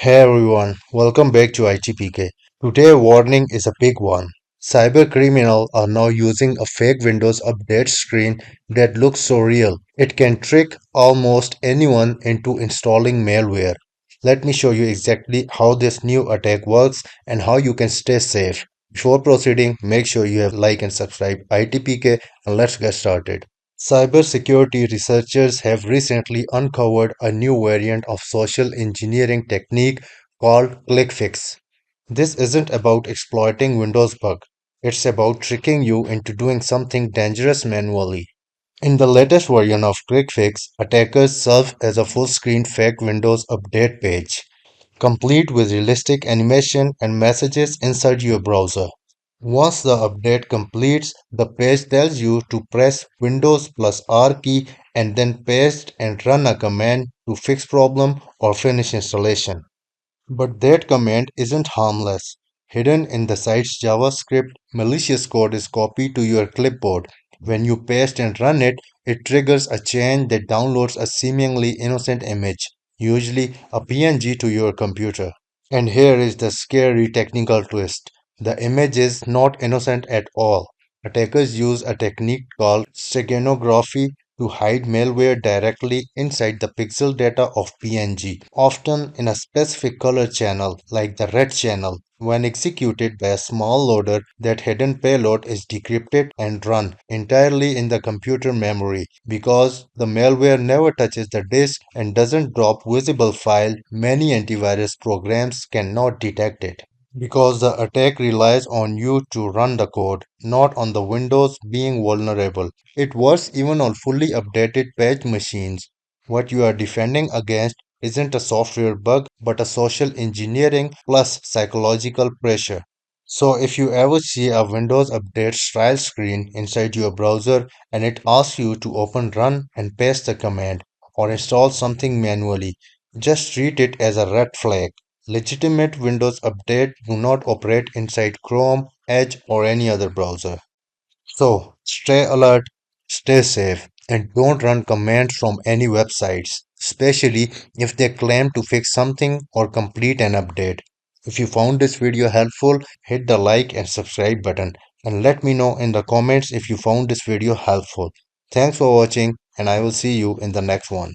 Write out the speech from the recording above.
Hey everyone, welcome back to ITPK. Today warning is a big one. Cybercriminals are now using a fake Windows update screen that looks so real. It can trick almost anyone into installing malware. Let me show you exactly how this new attack works and how you can stay safe. Before proceeding, make sure you have like and subscribe ITPK and let's get started. Cybersecurity researchers have recently uncovered a new variant of social engineering technique called ClickFix. This isn't about exploiting Windows bug. It's about tricking you into doing something dangerous manually. In the latest version of ClickFix, attackers serve as a full-screen fake Windows update page, complete with realistic animation and messages inside your browser. Once the update completes, the page tells you to press Windows plus R key and then paste and run a command to fix problem or finish installation. But that command isn't harmless. Hidden in the site's JavaScript, malicious code is copied to your clipboard. When you paste and run it, it triggers a chain that downloads a seemingly innocent image, usually a PNG, to your computer. And here is the scary technical twist. The image is not innocent at all. Attackers use a technique called Steganography to hide malware directly inside the pixel data of PNG, often in a specific color channel like the red channel. When executed by a small loader, that hidden payload is decrypted and run entirely in the computer memory. Because the malware never touches the disk and doesn't drop visible file, many antivirus programs cannot detect it. Because the attack relies on you to run the code, not on the Windows being vulnerable. It works even on fully updated patch machines. What you are defending against isn't a software bug, but a social engineering plus psychological pressure. So, if you ever see a Windows Update trial screen inside your browser and it asks you to open Run and paste the command or install something manually, just treat it as a red flag. Legitimate Windows Updates do not operate inside Chrome, Edge, or any other browser. So, stay alert, stay safe, and don't run commands from any websites, especially if they claim to fix something or complete an update. If you found this video helpful, hit the like and subscribe button and let me know in the comments if you found this video helpful. Thanks for watching and I will see you in the next one.